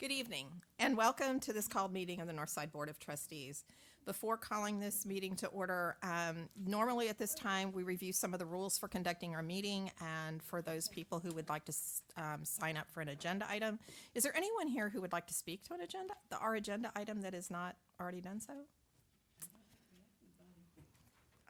Good evening, and welcome to this called meeting of the Northside Board of Trustees. Before calling this meeting to order, normally at this time, we review some of the rules for conducting our meeting, and for those people who would like to sign up for an agenda item. Is there anyone here who would like to speak to our agenda item that is not already done so?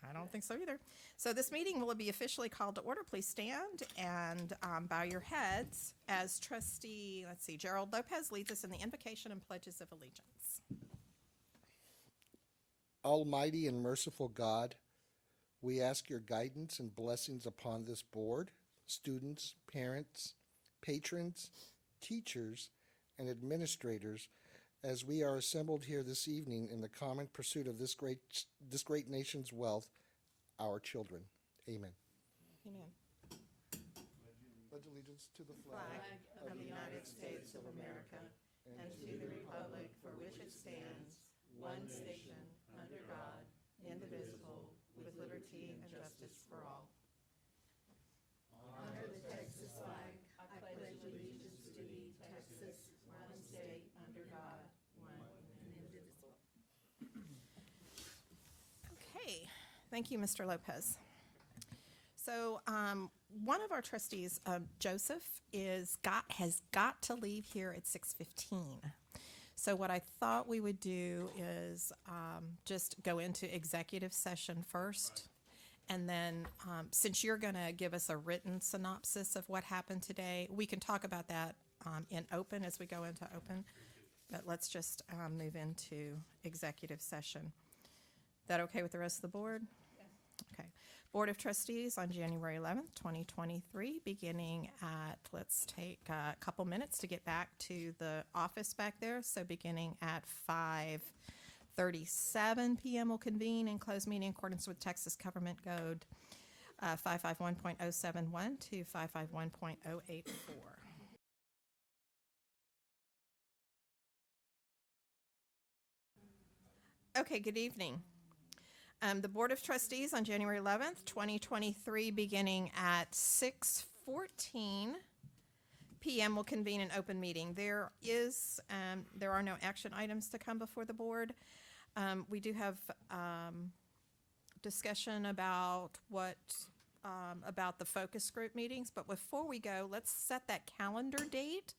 I don't think so either. So this meeting will be officially called to order. Please stand and bow your heads as trustee, Gerald Lopez leads us in the invocation and pledges of allegiance. Almighty and merciful God, we ask your guidance and blessings upon this board, students, parents, patrons, teachers, and administrators as we are assembled here this evening in the common pursuit of this great nation's wealth, our children. Amen. Amen. Pledge allegiance to the Flag of the United States of America and to the republic for which it stands, one nation, under God, indivisible, with liberty and justice for all. Under the Texas flag, I pledge allegiance to thee, Texas, one state, under God, one and indivisible. Okay, thank you, Mr. Lopez. So one of our trustees, Joseph, has got to leave here at 6:15. So what I thought we would do is just go into executive session first. And then since you're going to give us a written synopsis of what happened today, we can talk about that in open as we go into open. But let's just move into executive session. That okay with the rest of the board? Yes. Okay. Board of Trustees on January 11th, 2023, beginning at, let's take a couple minutes to get back to the office back there. So beginning at 5:37 p.m. we'll convene and close meeting in accordance with Texas Government Code 551.071 to 551.084. Okay, good evening. The Board of Trustees on January 11th, 2023, beginning at 6:14 p.m. will convene an open meeting. There are no action items to come before the board. We do have discussion about about the focus group meetings, but before we go, let's set that calendar date.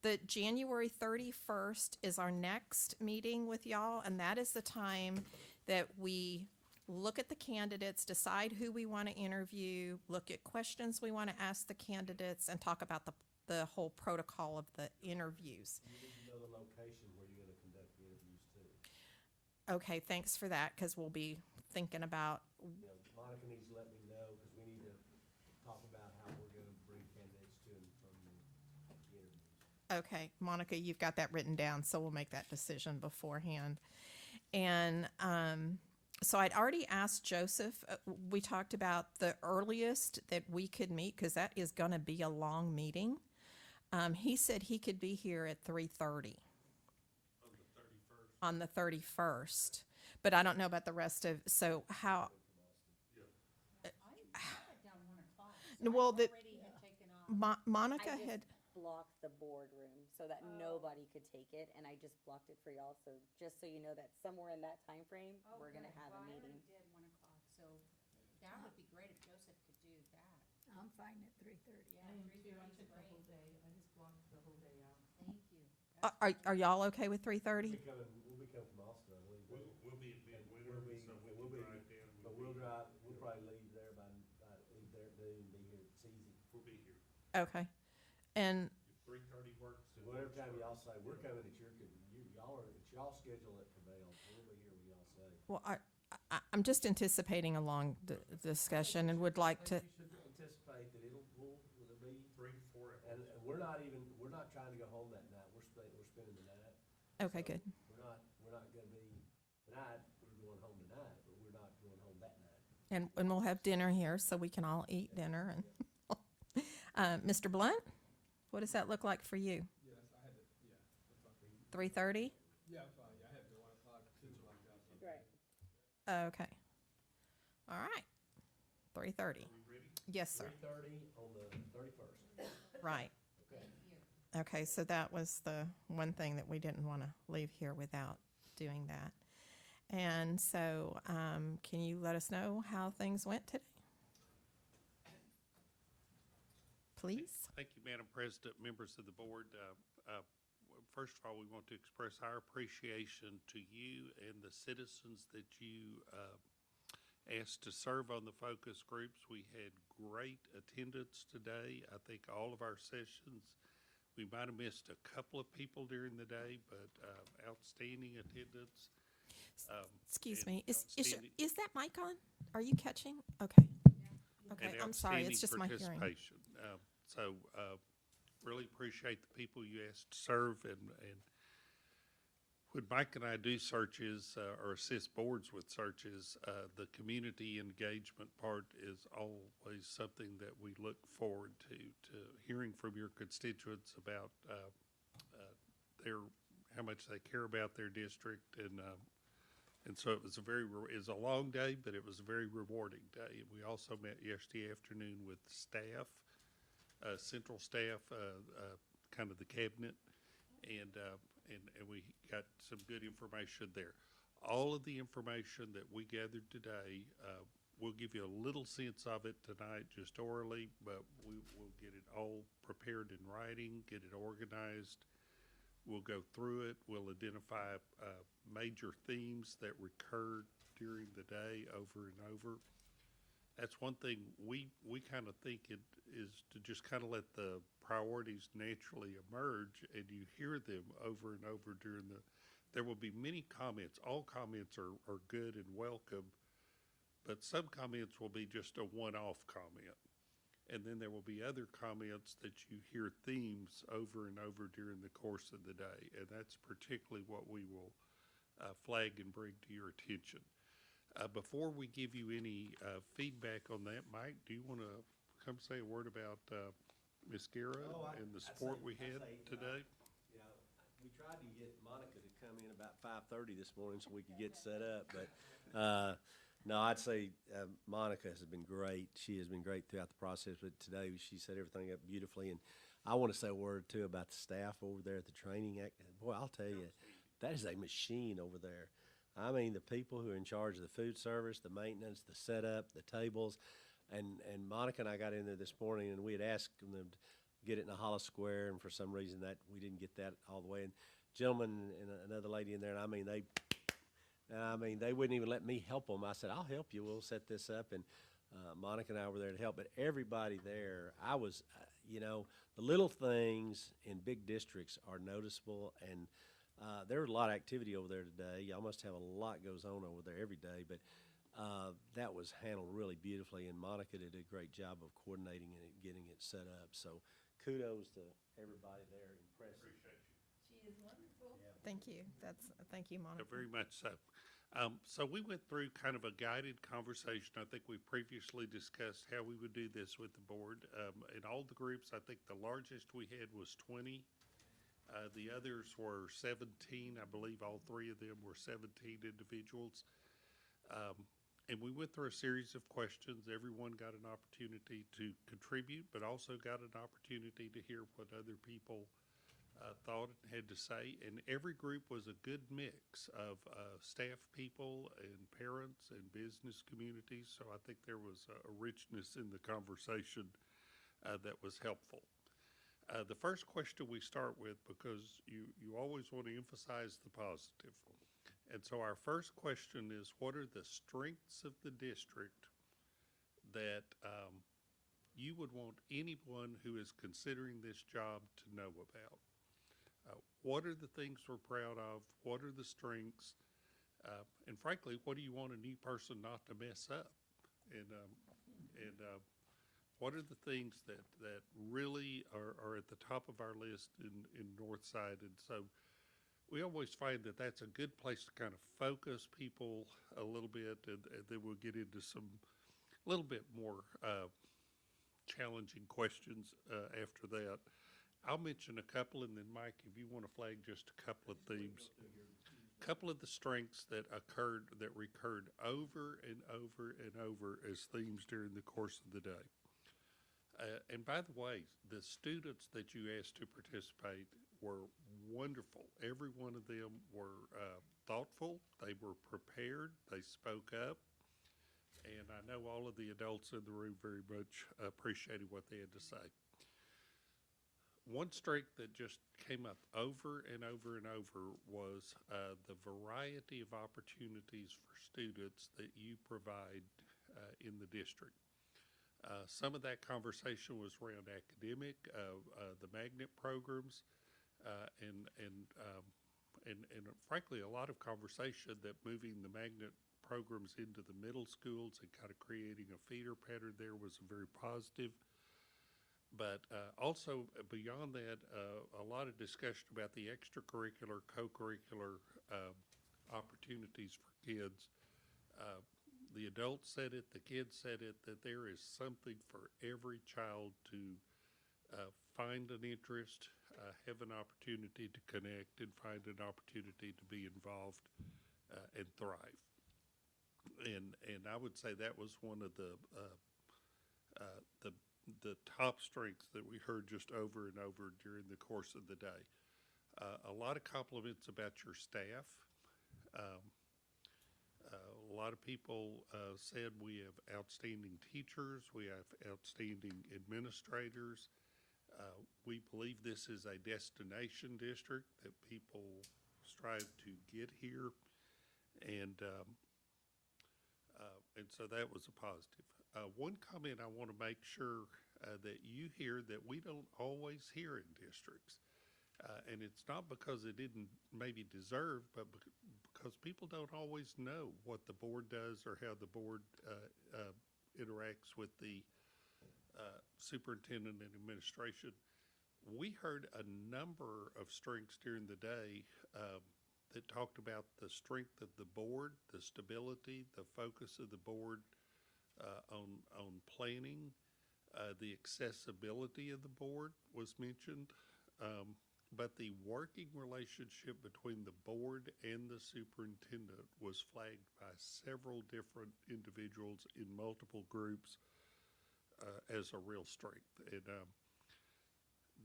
The January 31st is our next meeting with y'all, and that is the time that we look at the candidates, decide who we want to interview, look at questions we want to ask the candidates, and talk about the whole protocol of the interviews. You need to know the location where you're going to conduct the interviews too. Okay, thanks for that, because we'll be thinking about. Monica needs to let me know because we need to talk about how we're going to bring candidates to and from the interviews. Okay, Monica, you've got that written down, so we'll make that decision beforehand. And so I'd already asked Joseph, we talked about the earliest that we could meet, because that is going to be a long meeting. He said he could be here at 3:30. On the 31st. But I don't know about the rest of, so how? Well, Monica had blocked the boardroom so that nobody could take it, and I just blocked it for y'all. So just so you know that somewhere in that time frame, we're gonna have a meeting. I already did 1 o'clock, so that would be great if Joseph could do that. I'm fine at 3:30. Yeah, 3:30 is great. I just blocked the whole day out. Thank you. are y'all okay with 3:30? We'll be coming from Austin, I believe. We'll be in midwinter, so we can drive down. But we'll probably leave there leave there at noon, be here, it's easy. We'll be here. Okay. And If 3:30 works. it Whatever works time for y'all us. say, we're coming at it's y'all schedule that prevails, we'll be here when y'all say. well, I'm just anticipating a long discussion and would like to. You should anticipate that it'll be, 3 to 4 hours. and we're not trying to go home that night, we're spending the night. Okay, good. We're not gonna be, tonight, we're going home tonight, but we're not going home that night. And we'll have dinner here so we can all eat dinner. And Mr. Blunt, what does that look like for you? Yes, I had to, yeah. 3:30? Yeah, I'm fine. Yeah, I had to 1 o'clock, 2 o'clock. Right. Okay. All right. 3:30. Are we ready? Yes, sir. 3:30 on the 31st. Right. Okay. Okay, so that was the one thing that we didn't want to leave here without doing that. And so, can you let us know how things went today? Please. Thank you, Madam President, members of the board. First of all, we want to express our appreciation to you and the citizens that you asked to serve on the focus groups. We had great attendance today. I think all of our sessions, we might have missed a couple of people during the day, but outstanding attendance. Excuse and me. outstanding- Is that mic on? Are you catching? Okay. Okay. and I'm sorry. It's outstanding just my hearing. participation. So really appreciate the people you asked to serve, and when Mike and I do searches or assist boards with searches, the community engagement part is always something that we look forward to hearing from your constituents about how much they care about their district, and so it was it was a long day, but it was a very rewarding day. And we also met yesterday afternoon with staff, central staff, kind of the cabinet, and we got some good information there. All of the information that we gathered today, we'll give you a little sense of it tonight, just orally, but we will get it all prepared in writing, get it organized. We'll go through it. We'll identify major themes that recurred during the day over and over. That's one thing we kind of think it is to just kind of let the priorities naturally emerge, and you hear them over and over there will be many comments. All comments are good and welcome, but some comments will be just a one-off comment. And then there will be other comments that you hear themes over and over during the course of the day, and that's particularly what we will flag and bring to your attention. Before we give you any feedback on that, Mike, do you want to come say a word about Ms. Guerra and the support we had today? You know, we tried to get Monica to come in about 5:30 this morning so we could get set up, but no, I'd say Monica has been great. She has been great throughout the process, but today she set everything up beautifully. And I want to say a word, too, about the staff over there at the training. Boy, I'll tell you, that is a machine over there. I mean, the people who are in charge of the food service, the maintenance, the setup, the tables. And Monica and I got in there this morning, and we had asked them to get it in a hollow square, and for some reason that we didn't get that all the way. And gentleman and another lady in there, and I mean, they wouldn't even let me help them. I said, I'll help you. We'll set this up. And Monica and I were there to help. But everybody there, I was, the little things in big districts are noticeable. And there was a lot of activity over there today. Y'all must have a lot goes on over there every day. But that was handled really beautifully. And Monica did a great job of coordinating it and getting it set up. So kudos to everybody there. Impressive. She is wonderful. Thank you. Thank you, Monica. Very much so. So we went through kind of a guided conversation. I think we previously discussed how we would do this with the board. In all the groups, I think the largest we had was 20. The others were 17. I believe all three of them were 17 individuals. And we went through a series of questions. Everyone got an opportunity to contribute, but also got an opportunity to hear what other people thought and had to say. And every group was a good mix of staff people and parents and business communities. So I think there was a richness in the conversation that was helpful. The first question we start with, because you always want to emphasize the positive. And so our first question is, what are the strengths of the district that you would want anyone who is considering this job to know about? What are the things we're proud of? What are the strengths? And frankly, what do you want a new person not to mess up? And what are the things that really are at the top of our list in Northside? And so we always find that that's a good place to kind of focus people a little bit, and then we'll get into some little bit more challenging questions after that. I'll mention a couple, and then Mike, if you want to flag just a couple of themes. A couple of the strengths that recurred over and over and over as themes during the course of the day. And by the way, the students that you asked to participate were wonderful. Every one of them were thoughtful, they were prepared, they spoke up, and I know all of the adults in the room very much appreciated what they had to say. One strength that just came up over and over and over was the variety of opportunities for students that you provide in the district. Some of that conversation was around academic, the magnet programs, and frankly, a lot of conversation that moving the magnet programs into the middle schools and kind of creating a feeder pattern there was very positive. But also beyond that, a lot of discussion about the extracurricular, co-curricular opportunities for kids. The adults said it, the kids said it, that there is something for every child to find an interest, have an opportunity to connect, and find an opportunity to be involved and thrive. And I would say that was one of the top strengths that we heard just over and over during the course of the day. A lot of compliments about your staff. A lot of people said we have outstanding teachers, we have outstanding administrators. We believe this is a destination district that people strive to get here, and so that was a positive. One comment I want to make sure that you hear that we don't always hear in districts. And it's not because it didn't maybe deserve, but because people don't always know what the board does or how the board interacts with the superintendent and administration. We heard a number of strengths during the day that talked about the strength of the board, the stability, the focus of the board on planning, the accessibility of the board was mentioned. But the working relationship between the board and the superintendent was flagged by several different individuals in multiple groups as a real strength. And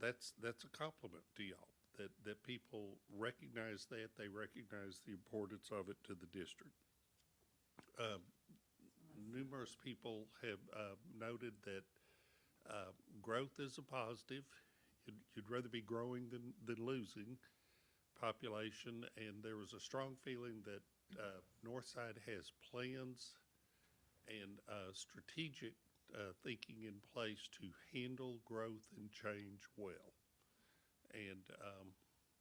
that's a compliment to y'all, that people recognize that, they recognize the importance of it to the district. Numerous people have noted that growth is a positive. You'd rather be growing than losing population, and there was a strong feeling that Northside has plans and strategic thinking in place to handle growth and change well. And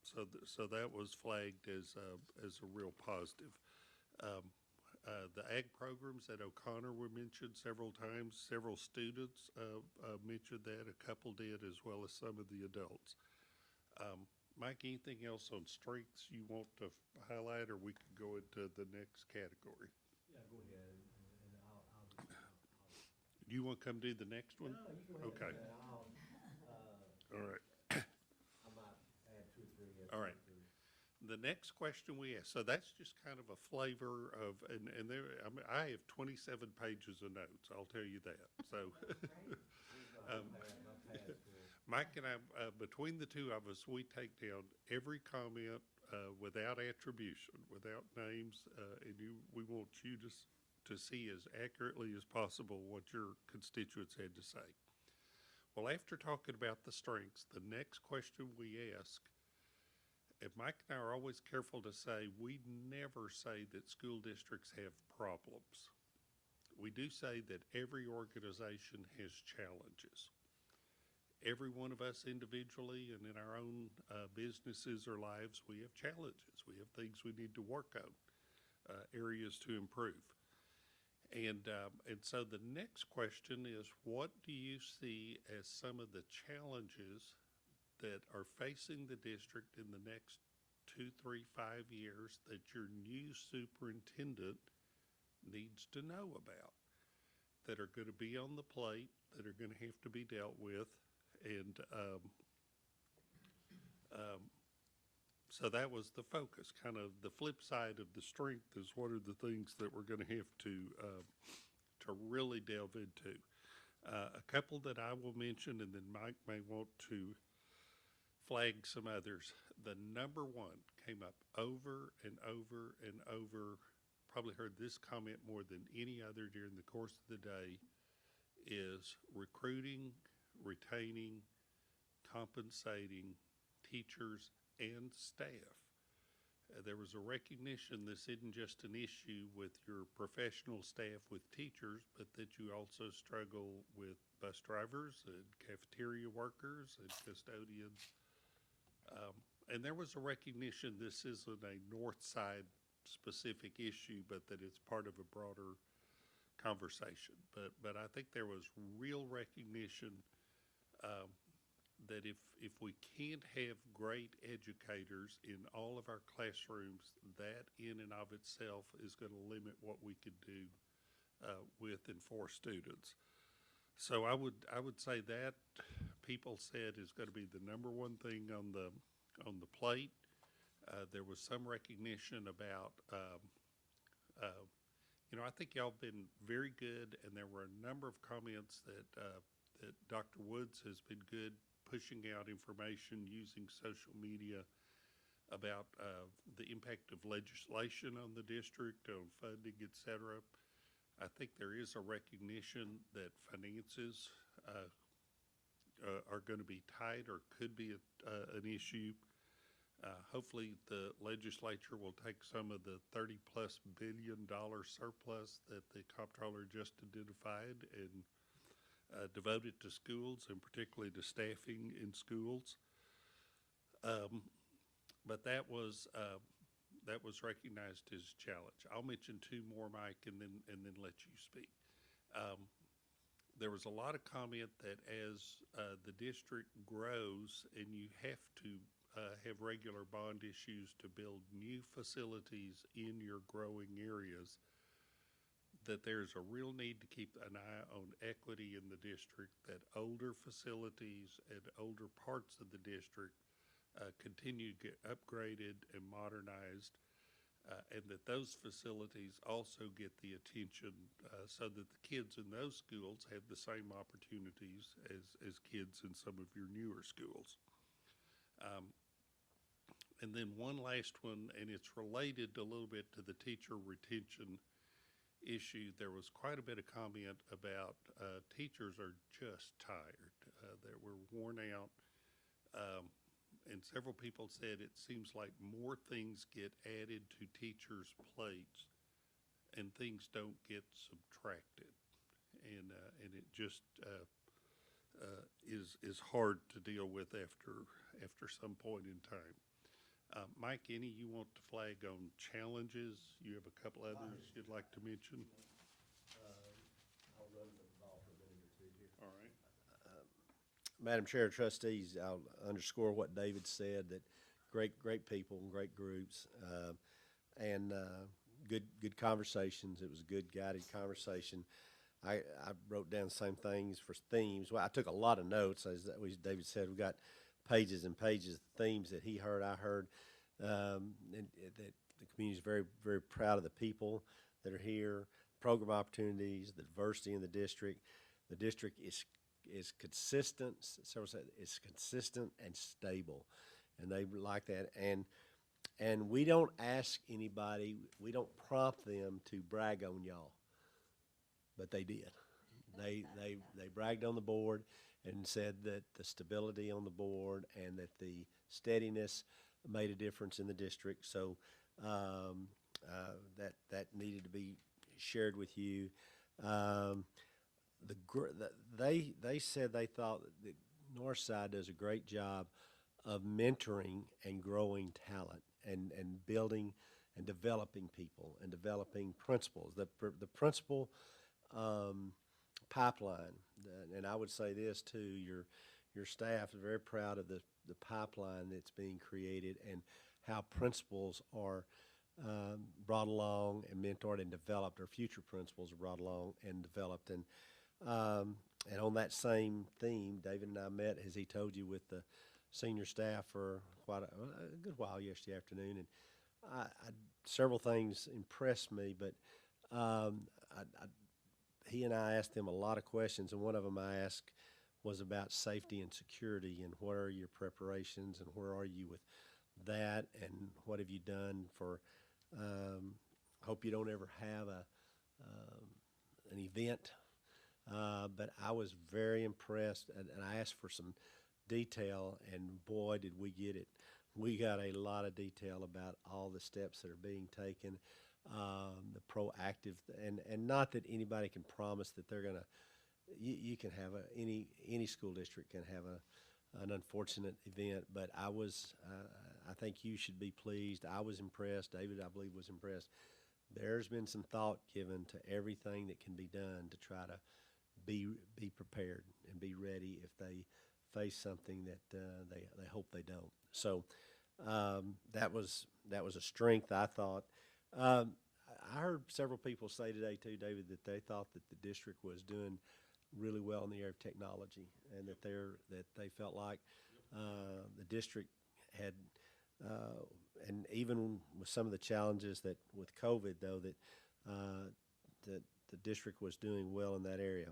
so that was flagged as a real positive. The ag programs at O'Connor were mentioned several times. Several students mentioned that. A couple did, as well as some of the adults. Mike, anything else on strengths you want to highlight, or we could go into the next category? Yeah, go ahead, and I'll Do you want to come do the next one? No, you go ahead. Okay. All right. I might add two or three. All right. The next question we asked, so that's just kind of a flavor of, and there, I have 27 pages of notes, I'll tell you that. So Mike and I, between the two of us, we take down every comment without attribution, without names, and we want you to see as accurately as possible what your constituents had to say. Well, after talking about the strengths, the next question we ask, and Mike and I are always careful to say, we never say that school districts have problems. We do say that every organization has challenges. Every one of us individually and in our own businesses or lives, we have challenges. We have things we need to work on, areas to improve. And so the next question is, what do you see as some of the challenges that are facing the district in the next 2, 3, 5 years that your new superintendent needs to know about, that are going to be on the plate, that are going to have to be dealt with? And so that was the focus. Kind of the flip side of the strength is what are the things that we're going to have to really delve into. A couple that I will mention, and then Mike may want to flag some others. The number one came up over and over and over. Probably heard this comment more than any other during the course of the day is recruiting, retaining, compensating teachers and staff. There was a recognition this isn't just an issue with your professional staff with teachers, but that you also struggle with bus drivers and cafeteria workers and custodians. And there was a recognition this isn't a north side specific issue, but that it's part of a broader conversation. But I think there was real recognition that if we can't have great educators in all of our classrooms, that in and of itself is going to limit what we could do with and for students. So I would say that people said is going to be the number one thing on the plate. There was some recognition about I think y'all been very good, and there were a number of comments that Dr. Woods has been good pushing out information using social media about the impact of legislation on the district, on funding, et cetera. I think there is a recognition that finances are going to be tight or could be an issue. Hopefully the legislature will take some of the $30+ billion surplus that the comptroller just identified and devote it to schools, and particularly to staffing in schools. But that was recognized as a challenge. I'll mention two more, Mike, and then let you speak. There was a lot of comment that as the district grows and you have to have regular bond issues to build new facilities in your growing areas, that there's a real need to keep an eye on equity in the district, that older facilities and older parts of the district continue to get upgraded and modernized, and that those facilities also get the attention so that the kids in those schools have the same opportunities as kids in some of your newer schools. And then one last one, and it's related a little bit to the teacher retention issue. There was quite a bit of comment about teachers are just tired, that we're worn out. And several people said it seems like more things get added to teachers' plates and things don't get subtracted. And it just is hard to deal with after some point in time. Mike, any you want to flag on challenges? You have a couple others you'd like to mention? I'll run the ball for a minute or two here. All right. Madam Chair, trustees, I'll underscore what David said, that great people and great groups, and good conversations. It was a good guided conversation. I wrote down the same things for themes. Well, I took a lot of notes. As David said, we got pages and pages of themes that he heard, I heard, and that the community is very, very proud of the people that are here, program opportunities, the diversity in the district. The district is consistent. Several said it's consistent and stable, and they like that. And we don't ask anybody, we don't prompt them to brag on y'all, but they did. They bragged on the board and said that the stability on the board and that the steadiness made a difference in the district. So that needed to be shared with you. They said they thought that the North Side does a great job of mentoring and growing talent and building and developing people and developing principals. The principal pipeline, and I would say this too, your staff is very proud of the pipeline that's being created and how principals are brought along and mentored and developed, or future principals are brought along and developed. And on that same theme, David and I met, as he told you, with the senior staff for quite a good while yesterday afternoon, and several things impressed me, but he and I asked them a lot of questions, and one of them I asked was about safety and security, and what are your preparations, and where are you with that, and what have you done for, hope you don't ever have an event. But I was very impressed, and I asked for some detail, and boy, did we get it. We got a lot of detail about all the steps that are being taken, the proactive, and not that anybody can promise that they're gonna. You can have any school district can have an unfortunate event, but I think you should be pleased. I was impressed. David, I believe, was impressed. There's been some thought given to everything that can be done to try to be prepared and be ready if they face something that they hope they don't. So that was a strength, I thought. I heard several people say today too, David, that they thought that the district was doing really well in the area of technology, and that they felt like the district had, and even with some of the challenges that with COVID though, that the district was doing well in that area.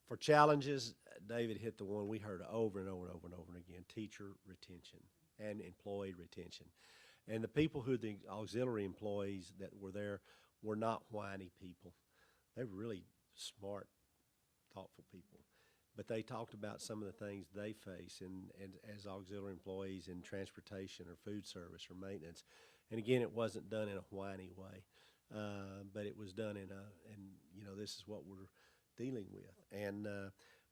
For challenges, David hit the one we heard over and over and over and over again: teacher retention and employee retention. And the people who the auxiliary employees that were there were not whiny people. They were really smart, thoughtful people. But they talked about some of the things they face as auxiliary employees in transportation or food service or maintenance. And again, it wasn't done in a whiny way, but it was done and this is what we're dealing with. And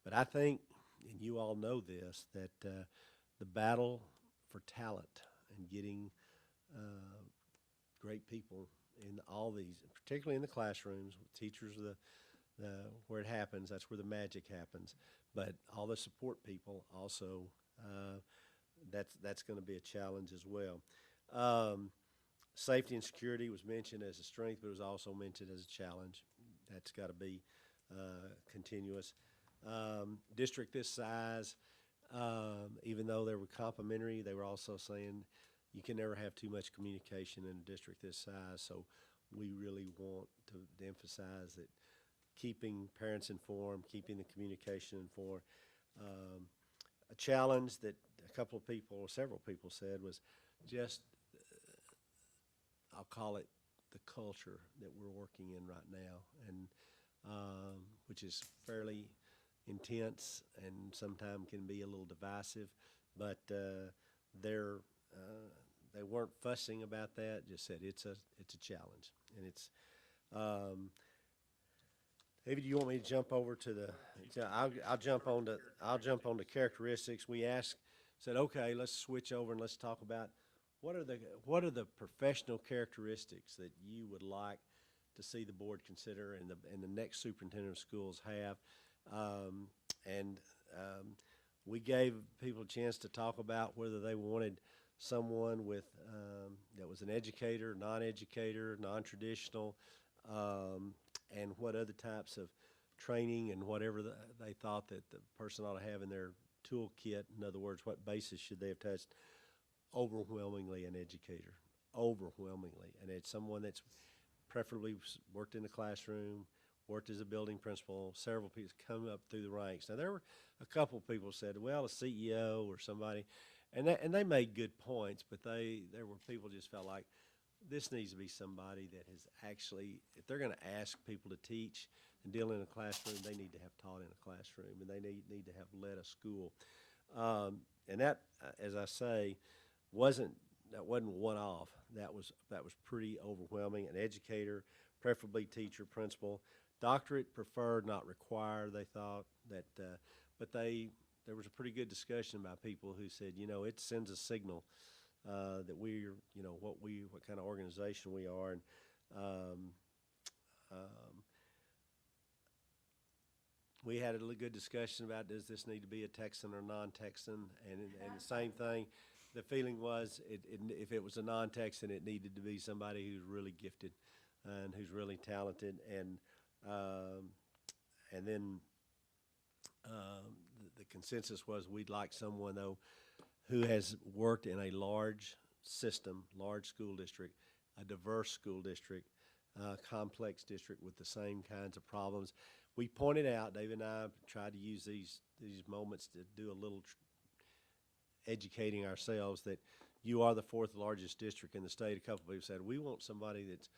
but I think, and you all know this, that the battle for talent and getting great people in all these, particularly in the classrooms, teachers are the where it happens. That's where the magic happens. But all the support people also, that's going to be a challenge as well. Safety and security was mentioned as a strength, but it was also mentioned as a challenge. That's got to be continuous. District this size, even though they were complementary, they were also saying you can never have too much communication in a district this size. So we really want to emphasize that keeping parents informed, keeping the communication informed. A challenge that a couple of people, or several people said, was just, I'll call it the culture that we're working in right now, and which is fairly intense and sometimes can be a little divisive, but they weren't fussing about that. Just said it's a challenge, and it's. David, do you want me to jump over to the? I'll jump on to characteristics. We said, okay, let's switch over and let's talk about what are the professional characteristics that you would like to see the board consider and the next superintendent of schools have, we gave people a chance to talk about whether they wanted someone with that was an educator, non-educator, non-traditional, and what other types of training and whatever they thought that the person ought to have in their toolkit. In other words, what bases should they have touched? Overwhelmingly an educator, overwhelmingly, and it's someone that's preferably worked in the classroom, worked as a building principal. Several people come up through the ranks. Now there were a couple of people said, well, a CEO or somebody, and they made good points, but there were people just felt like this needs to be somebody that has actually, if they're going to ask people to teach and deal in a classroom, they need to have taught in a classroom, and they need to have led a school. And that, as I say, wasn't one-off. That was pretty overwhelming. An educator, preferably teacher, principal, doctorate preferred, not required. They thought that, but there was a pretty good discussion by people who said, it sends a signal that we're, what kind of organization we are, and we had a good discussion about, does this need to be a Texan or non-Texan, and the same thing. The feeling was, if it was a non-Texan, it needed to be somebody who's really gifted and who's really talented, and then the consensus was we'd like someone though who has worked in a large system, large school district, a diverse school district, complex district with the same kinds of problems. we pointed out, Dave and I tried to use these moments to do a little educating ourselves that you are the fourth largest district in the state. A couple of people said, we want somebody that's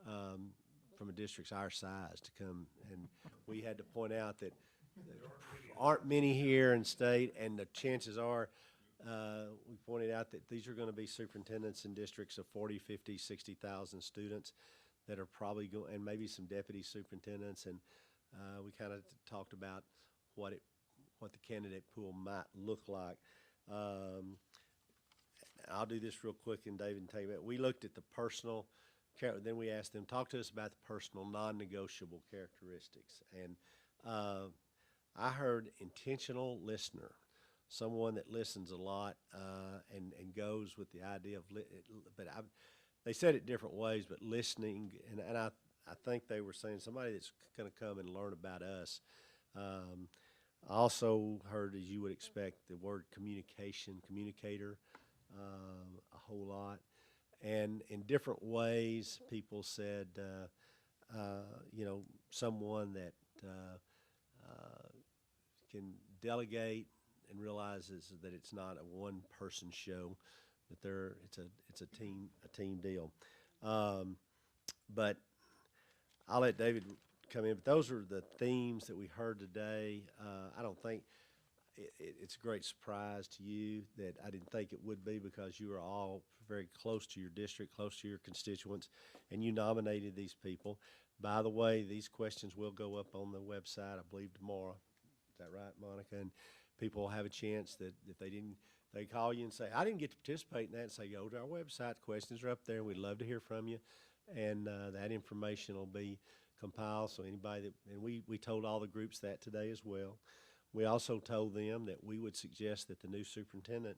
from a district our size to come, and we had to point out that there aren't many here in state, and the chances are, we pointed out that these are going to be superintendents in districts of 40, 50, 60,000 students that are probably going, and maybe some deputy superintendents, and we kind of talked about what the candidate pool might look like. I'll do this real quick, and David can tell you about it. We looked at the personal, then we asked them, talk to us about the personal, non-negotiable characteristics. And I heard intentional listener, someone that listens a lot and goes with the idea of, they said it different ways, but listening, and I think they were saying somebody that's going to come and learn about us. I also heard, as you would expect, the word communicator, a whole lot. And in different ways, people said, someone that can delegate and realizes that it's not a one-person show, that it's a team deal. But I'll let David come in. But those are the themes that we heard today. I don't think it's a great surprise to you that I didn't think it would be, because you are all very close to your district, close to your constituents, and you nominated these people. By the way, these questions will go up on the website, I believe, tomorrow. Is that right, Monica? And people will have a chance that if they call you and say, I didn't get to participate in that, and say, go to our website, the questions are up there, we'd love to hear from you. And that information will be compiled, so anybody and we told all the groups that today as well. We also told them that we would suggest that the new superintendent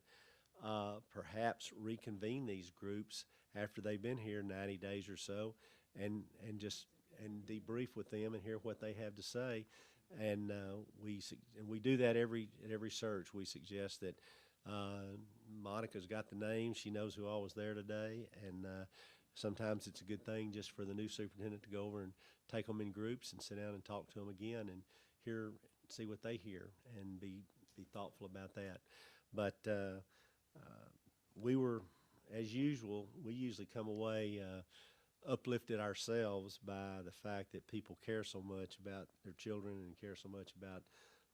perhaps reconvene these groups after they've been here 90 days or so, and debrief with them and hear what they have to say. And we do that at every search. We suggest that Monica's got the name; she knows who all was there today, and sometimes it's a good thing just for the new superintendent to go over and take them in groups and sit down and talk to them again and see what they hear and be thoughtful about that. But we were, as usual, we usually come away uplifted ourselves by the fact that people care so much about their children and care so much about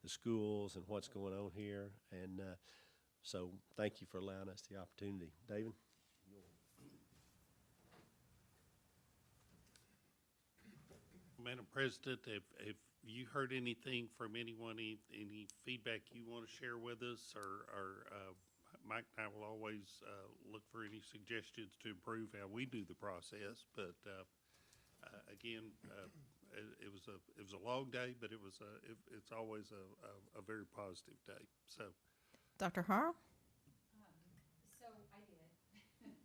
the schools and what's going on here. And so thank you for allowing us the opportunity. David? Madam President, have you heard anything from anyone, any feedback you want to share with us, or Mike and I will always look for any suggestions to improve how we do the process. But again, it was a long day, but it's always a very positive day. So, Dr. Harrell? So I did.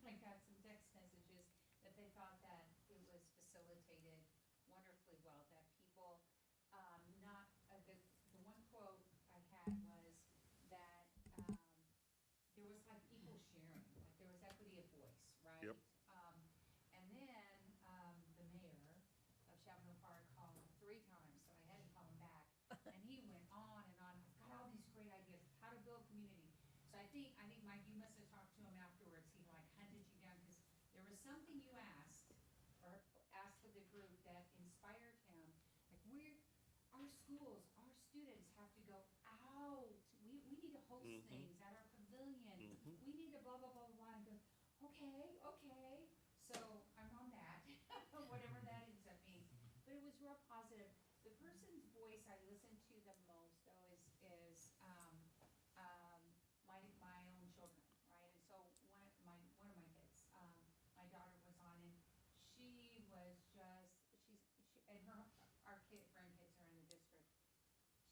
I got some text messages that they thought that it was facilitated wonderfully well, that people, the one quote I had was that, there was like equal sharing, like there was equity of voice, right? Yep. And then, the mayor of Chavano Park called 3 times, so I had to call him back. And he went on and on, I've got all these great ideas, how to build community. So I think, Mike, you must have talked to him afterwards, he like hunted you down, because there was something you asked, or asked of the group that inspired him. Like, our schools, our students have to go out, we need to host things at our pavilion, we need to blah, blah, blah, blah, and go, okay, so I'm on that, whatever that ends up being. But it was real positive. The person's voice I listen to the most, though, is my own children, right? And so one of my kids, my daughter was on, and she was just, and our grandkids are in the district.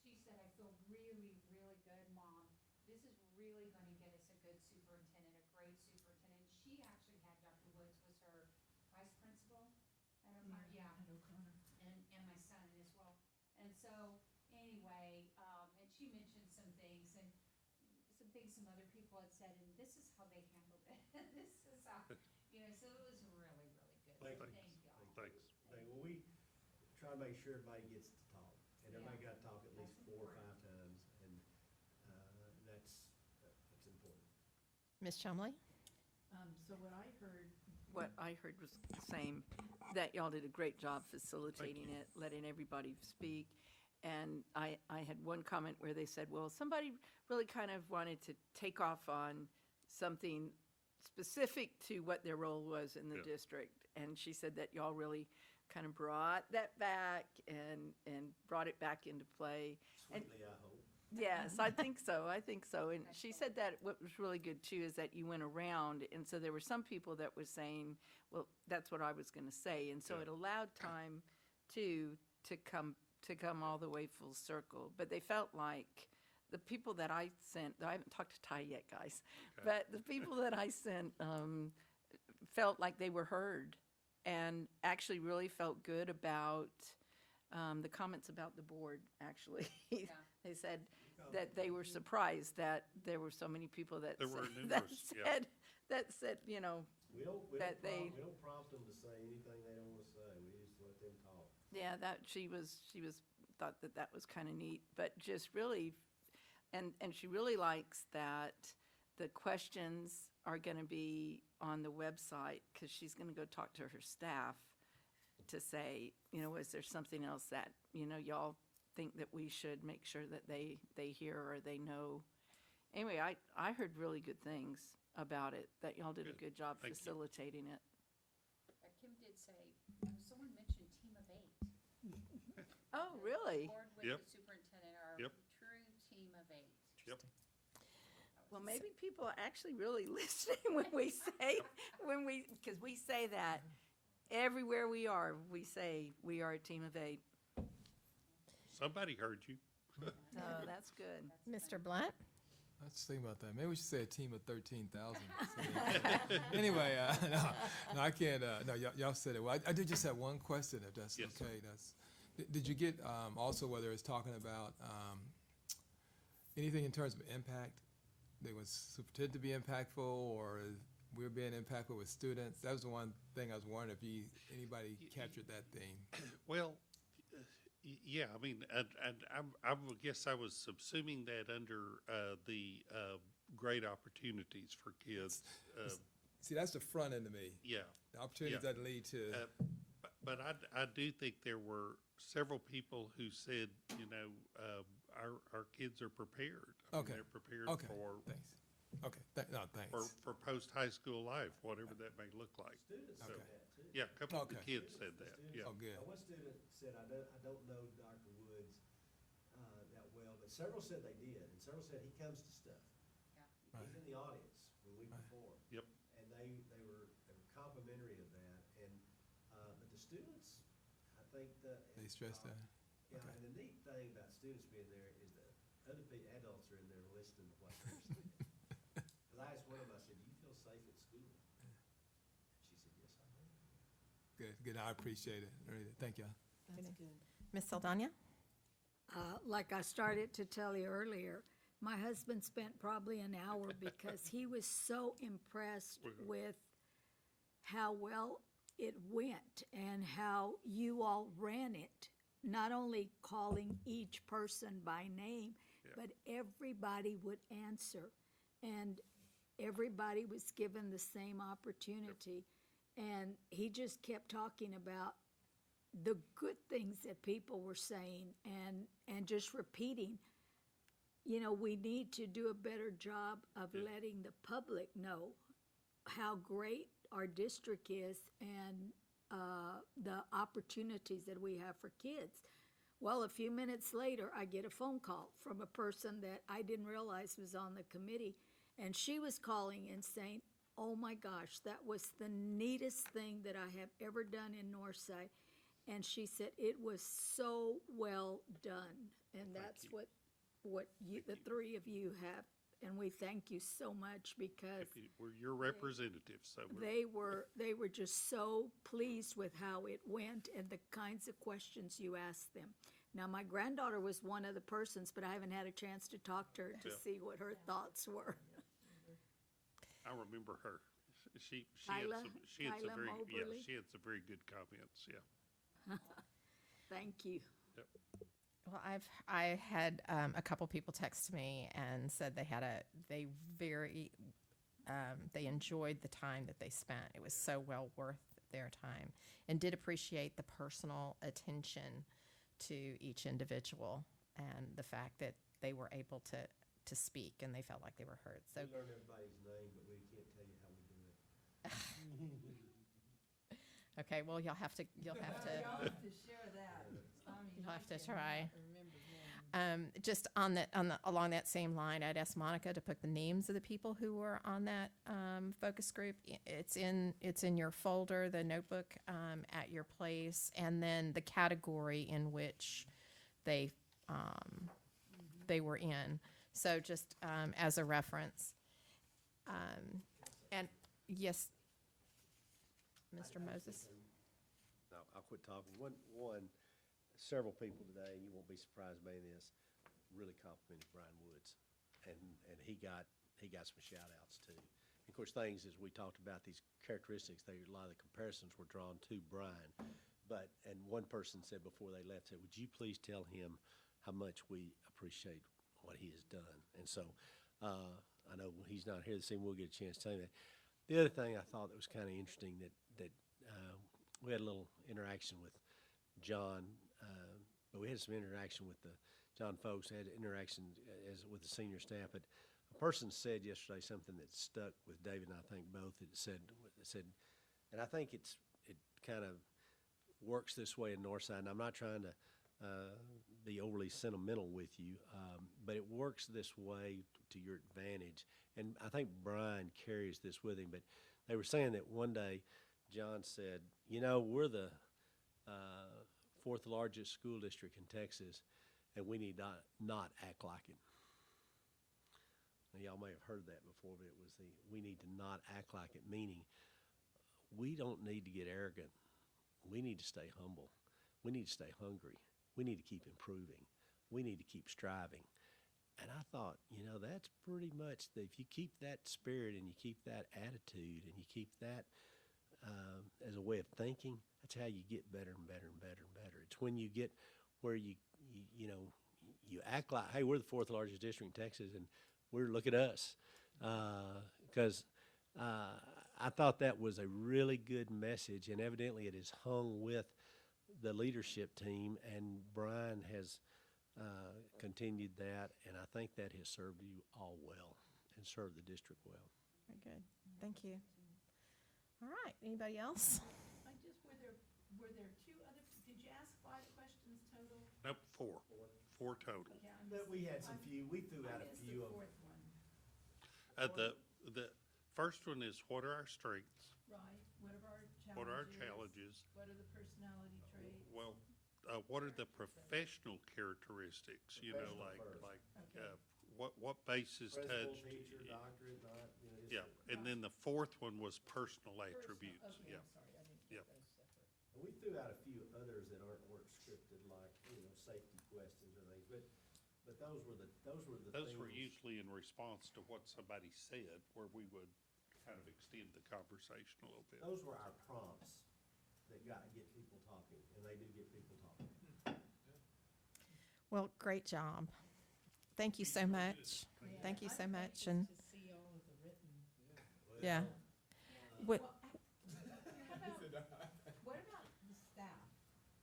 She said, I feel really, really good, Mom. This is really going to get us a good superintendent, a great superintendent. She actually had Dr. Woods was her vice principal at O'Connor, yeah. At O'Connor. And my son as well. And so, anyway, and she mentioned some things some other people had said, and this is how they handled it. This is how, so it was really, really good. Thank you. Thank y'all. thanks. Well, we try to make sure everybody gets to talk. Everybody got to talk at least 4 or 5 times, and that's important. Ms. Chumley? So what I heard was the same, that y'all did a great job facilitating it, letting everybody speak. And I had one comment where they said, well, somebody really kind of wanted to take off on something specific to what their role was in the Yeah. district. And she said that y'all really kind of brought that back and brought it back into play. And Sweetly, I hope. yes, I think so. I think so. And she said that what was really good too is that you went around, and so there were some people that were saying, "Well, that's what I was going to say," and so Yeah. it allowed time to come all the way full circle. But they felt like the people that I sent. I haven't talked to Ty yet, guys, but the people that I sent felt like they were heard, and actually really felt good about the comments about the board. Actually, they said that they were surprised that there were so many people that There were said, that numerous, yeah. said, We don't That they- prompt them to say anything they don't want to say. We just let them talk. yeah, that she was thought that was kind of neat, but just really, and she really likes that the questions are going to be on the website, because she's going to go talk to her staff to say, is there something else that, y'all think that we should make sure that they hear or they know. Anyway, I heard really good things about it, that y'all did a Good. good job Thank you. facilitating it. Kim did say, someone mentioned team of 8. Oh, really? Board with Yep. the superintendent are Yep. true team of 8. Yep. Well, maybe people are actually really listening when because we say that everywhere we are, we say we are a team of 8. Somebody heard you. So that's good. Mr. Blunt? I was just thinking about that. Maybe we should say a team of 13,000. Anyway, no, I can't. No, y'all said it. Well, I did just have one question, if that's Yes, sir. okay. Did you get also whether it's talking about anything in terms of impact? They was pretend to be impactful, or we're being impactful with students. That was the one thing I was wondering if anybody captured that theme. Well, yeah, I mean, and I would guess I was subsuming that under the great opportunities for kids. See, that's the front end of me. Yeah. The opportunities Yeah. that lead to. But I do think there were several people who said, our kids are prepared. I mean, Okay. they're prepared Okay. for Thanks. Okay. No, thanks. post-high school life, whatever that may look like. Students So, said that too. yeah, a couple of the Okay. kids said that, yeah. Oh, good. One student said, I don't know Dr. Woods that well, but several said they did, and several said he comes to stuff. Yeah. He's in the audience when we Right. perform. Yep. And they were complimentary of that, and, but the students, I think that. They stressed that. Yeah, Okay. and the neat thing about students being there is that other adults are in there listening to what they're saying. Because I asked one of them, I said, do you feel safe at school? And she said, yes, I do. Good. I appreciate it. Really. Thank you. That's good. Ms. Saldana? Like I started to tell you earlier, my husband spent probably an hour because he was so impressed with how well it went and how you all ran it. Not only calling each person by name, but everybody would answer. And everybody was given the same opportunity. And he just kept talking about the good things that people were saying and just repeating, we need to do a better job of letting the public know how great our district is and the opportunities that we have for kids. Well, a few minutes later, I get a phone call from a person that I didn't realize was on the committee, and she was calling and saying, oh my gosh, that was the neatest thing that I have ever done in Northside. And she said, it was so well done. And that's what you, the three of you have. And we thank you so much because We're your representatives, so they were just so pleased with how it went and the kinds of questions you asked them. Now, my granddaughter was one of the persons, but I haven't had a chance to talk to her to see what her thoughts were. I remember her. She had Kyla? some very, Moberly? she had some very good comments, yeah. Thank you. Yep. Well, I had a couple people text me and said they very they enjoyed the time that they spent. It was so well worth their time, and did appreciate the personal attention to each individual and the fact that they were able to speak and they felt like they were heard. So We learned everybody's name, but we can't tell you how we do it. okay, well you'll have to Y'all have to share that. you'll have to try. Just along that same line, I'd ask Monica to put the names of the people who were on that focus group. It's in your folder, the notebook at your place, and then the category in which they were in. So just as a reference. And yes, Mr. Moses. No, I'll quit talking. Several people today, and you won't be surprised by this, really complimented Brian Woods, and he got some shout outs too. And of course, things as we talked about these characteristics, a lot of the comparisons were drawn to Brian. And one person said before they left, said, "Would you please tell him how much we appreciate what he has done?" And so I know he's not here this evening. We'll get a chance to tell you that. The other thing I thought that was kind of interesting that we had a little interaction with John, but we had some interaction with the John folks. Had interaction with the senior staff. But a person said yesterday something that stuck with David and I think both. It said, and I think it kind of works this way in Northside. And I'm not trying to be overly sentimental with you, but it works this way to your advantage. And I think Brian carries this with him. But they were saying that one day John said, we're the fourth largest school district in Texas, and we need not act like it. Now, y'all may have heard that before, but it was we need to not act like it, meaning we don't need to get arrogant. We need to stay humble. We need to stay hungry. We need to keep improving. We need to keep striving. And I thought, that's pretty much, if you keep that spirit and you keep that attitude and you keep that as a way of thinking, that's how you get better and better and better and better. It's when you get where you act like, hey, we're the fourth largest district in Texas, and look at us. Because I thought that was a really good message, and evidently it is hung with the leadership team, and Brian has continued that, and I think that has served you all well and served the district well. Very good. Thank you. All right. Anybody else? Were there two other, did you ask 5 questions total? Nope, 4. 4 total. Okay, But we had some few, we threw out a few of them. fourth one. The first one is, what are our strengths? Right, what are our challenges? What are our challenges? What are the personality traits? Well, what are the professional characteristics, Professional like, Okay. what bases Principal, touched? teacher, doctorate, not, Yeah, and then the fourth one was personal attributes, Okay, yeah. I'm sorry, I didn't Yep. get those separate. And we threw out a few others that weren't scripted, like, safety questions or things, but those were the Those things. were usually in response to what somebody said, where we would kind of extend the conversation a little bit. Those were our prompts that get people talking, and they do get people talking. Well, great job. Thank you so much. Thank you so much. And To see all of the written. yeah. What, What about the staff?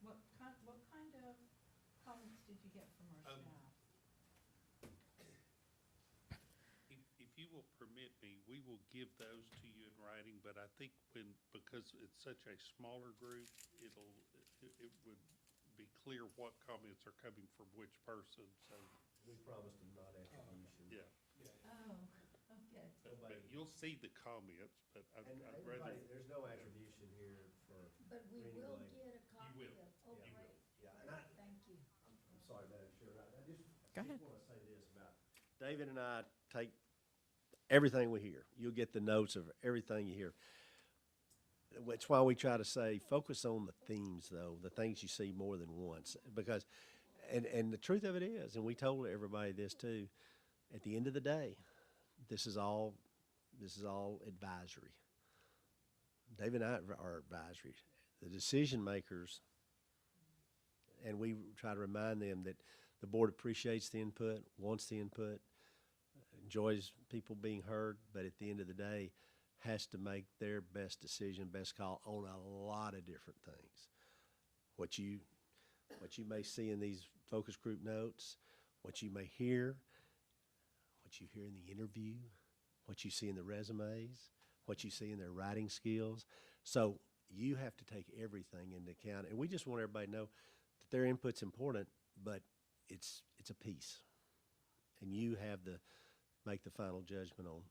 What kind of comments did you get from our staff? If you will permit me, we will give those to you in writing, but I think because it's such a smaller group, it would be clear what comments are coming from which person, so, We promised them not attribution. yeah. Oh, okay. But you'll see the comments, but I'd And rather, there's no attribution here But we for will anybody. get a copy will. of, oh, Yeah. great, Yeah, and thank you. I'm sorry, Madam Chair, I just Go ahead. want to say this about, David and I take everything we hear. You'll get the notes of everything you hear. That's why we try to say, focus on the themes, though, the things you see more than once. Because, and the truth of it is, and we told everybody this too, at the end of the day, this is all advisory. David and I are advisory. The decision makers and we try to remind them that the board appreciates the input, wants the input, enjoys people being heard, but at the end of the day, has to make their best decision, best call on a lot of different things. What you may see in these focus group notes, what you may hear, what you hear in the interview, what you see in the resumes, what you see in their writing skills. So you have to take everything into account, and we just want everybody to know that their input's important, but it's a piece, and you have to make the final judgment on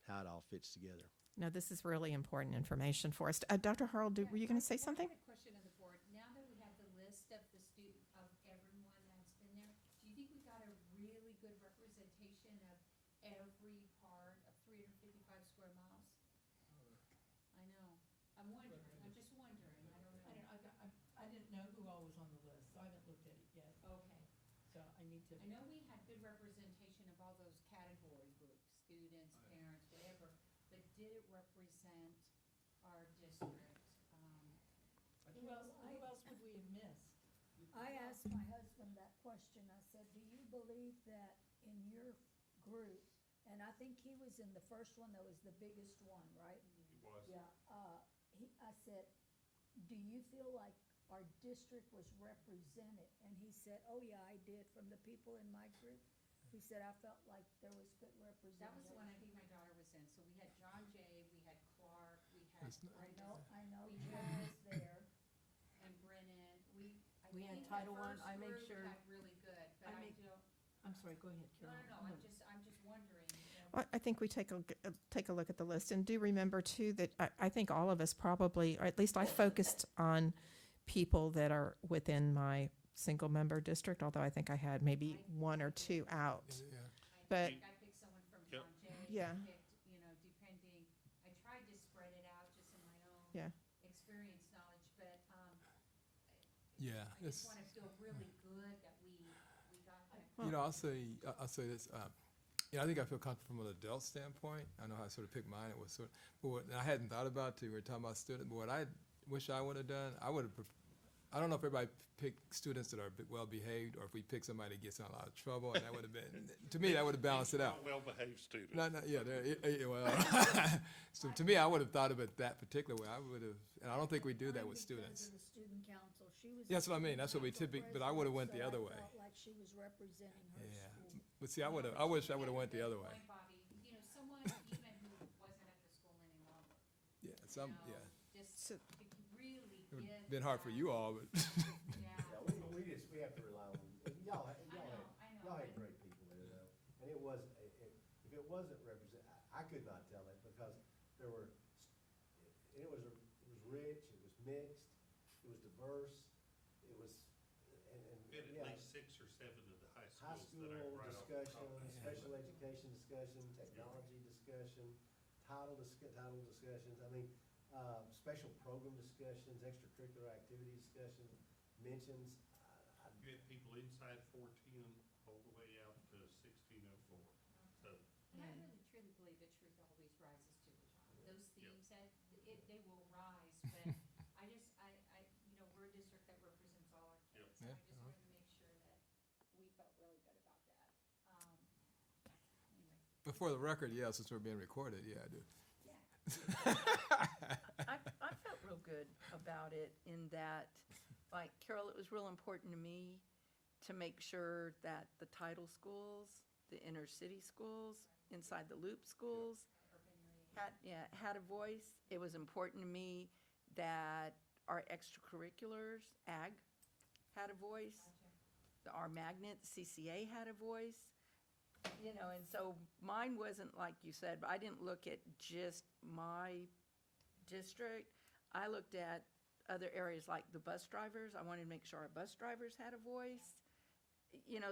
how it all fits together. No, this is really important information for us. Dr. Harrell, were you going to say something? I had a question of the board. Now that we have the list of the of everyone that's been there, do you think we got a really good representation of every part of 355 square miles? I know. I'm wondering. I'm just wondering. I don't know. I didn't know who all was on the list, so I haven't looked at it yet, Okay. so I need to. I know we had good representation of all those category groups, students, parents, whatever, but did it represent our district? Who else would we have missed? I asked my husband that question. I said, do you believe that in your group, and I think he was in the first one that was the biggest one, right? It was. Yeah, I said, do you feel like our district was represented? And he said, oh yeah, I did, from the people in my group. He said, I felt like there was good representation. That was the one I think my daughter was in. So we had John Jay, we had Clark, we had I know We Jim had- was there. and Brennan. We had think the Title I. first I make group sure- had really good, but I I make- don't, I'm sorry, go ahead, no, Carol. no, I'm just wondering, I think we take a look at the list, and do remember too that I think all of us probably, or at least I focused on people that are within my single member district, although I think I had maybe one or two out. Yeah. But I picked someone from Yep. John Jay. Yeah. I picked, depending, I tried to spread it out just in my own Yeah. experience knowledge, but, Yeah, I just it's, wanna feel really good that we got that. you know, I'll say this, I think I feel comfortable from an adult standpoint. I know how I sort of picked mine, it was sort of, but what I hadn't thought about too, we were talking about students, but what I wish I would have done, I don't know if everybody picked students that are well-behaved, or if we pick somebody that gets in a lot of trouble, and that would have been, to me, that would have balanced it out. Well-behaved students. No, yeah, well, so to me, I would have thought of it that particular way. I would have, and I don't think we do that with students. Because of the student council, she was. Yeah, that's what I mean. That's what we student but I would have went the council other way. president, so I felt like she was representing her Yeah, school. but see, I wish I would have went the other way. Point, Bobby, someone even who wasn't at the school any longer. Yeah, Just So- to really It would get. have been hard for that- you all, but. Yeah. We have to rely on, y'all I know. had great people there though. And it was, if it wasn't I could not tell it because there were, it was rich, it was mixed, it was diverse, it was, and We had yeah. at least 6 or 7 of the high High schools school that I right off the top discussion, of my head. special education discussion, technology discussion, title discussions, I mean, special program discussions, extracurricular activity discussions, mentions. You had people inside 410 all the way out to 1604. So, And I really truly believe that truth always rises to the top. Those themes that, they will rise, but I just, we're a district that represents all our kids. So Yeah. I just wanted to make sure that we felt really good about that. Anyway, But for the record, yeah, since we're being recorded, yeah, I do. I felt real good about it in that, like, Carol, it was real important to me to make sure that the title schools, the inner city schools, inside the loop schools, had a voice. It was important to me that our extracurriculars, ag, had a voice. Our magnet, CCA, had a voice. And so mine wasn't like you said, but I didn't look at just my district. I looked at other areas like the bus drivers. I wanted to make sure our bus drivers had a voice.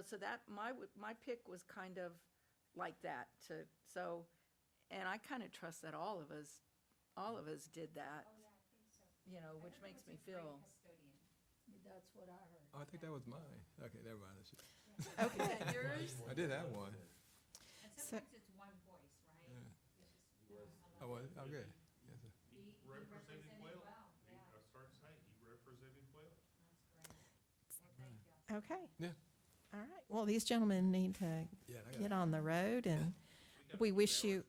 So that my pick was kind of like that and I kind of trust that all of us did that, oh, yeah, I think so. which makes me Everyone's a great feel. custodian. That's what I heard. Oh, I think that was mine. Okay, never mind. Okay. Is that yours? I did have one. And So- sometimes it's one voice, right? Yeah. It's just, Oh, well, okay. Yes, sir. He represented well. yeah. I started saying, he represented well. That's great. Okay. Yeah. All right. Well, these gentlemen need to Yeah, I get on the road, and we wish you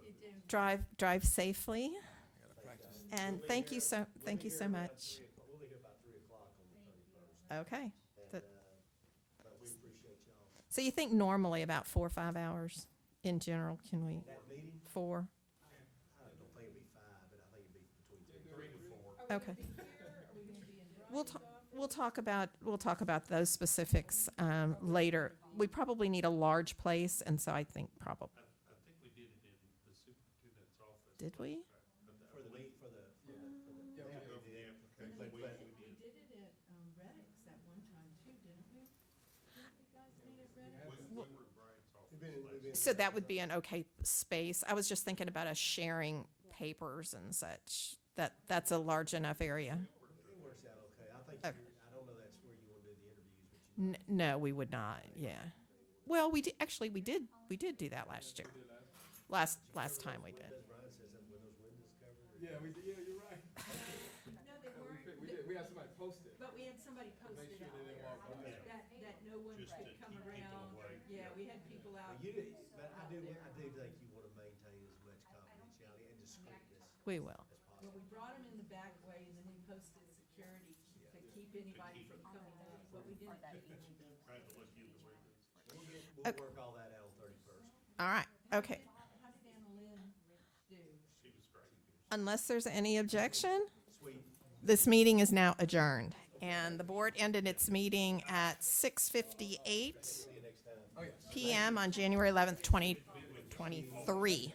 You do. drive safely. gotta practice. And thank you so much. We'll be here about 3 o'clock on the 31st. Okay. That- But we appreciate y'all. So you think normally about 4 or 5 hours in general? Can we That meeting, 4? I don't think it'd be 5, but I think it'd be between 3 and 4. Are we Okay. gonna be here? Are we gonna be in We'll Brian's talk. office? We'll talk about those specifics later. We probably need a large place, and so I think probably I think we did it in the superintendent's office. did we? For the meet, for the Yeah, we go for the application. But- We but- We did it at Reddick's at one time too, didn't we? Didn't you guys meet at Reddick's? we were in Brian's office last. So that would be an okay space. I was just thinking about us sharing papers and such. That's a large enough area. It works out okay. I think, Okay. I don't know that's where you want to do the interviews, but you. No, we would not. Yeah. Well, we did actually. We did do that last year. Last time we did. As Brian says, were those windows covered? or- Yeah, we did, yeah, you're right. No, they weren't. We did, we had somebody post it. But we had somebody post Make it sure out they didn't there, walk on there. that no one Just to could come keep people around. away. Yeah, we had people out. But I do think you want to maintain as much confidentiality and discreetness We will. as Well, possible. we brought them in the back way, and then we posted security to keep anybody from coming up, but we didn't do Trying to look in the windows. We'll work all that out on 31st. All right. Okay. How did Anna Lynn do? She was great. Unless there's any objection, Sweet. this meeting is now adjourned. And the board ended its meeting at 6:58 See you next time. p.m. on January 11th, 2023.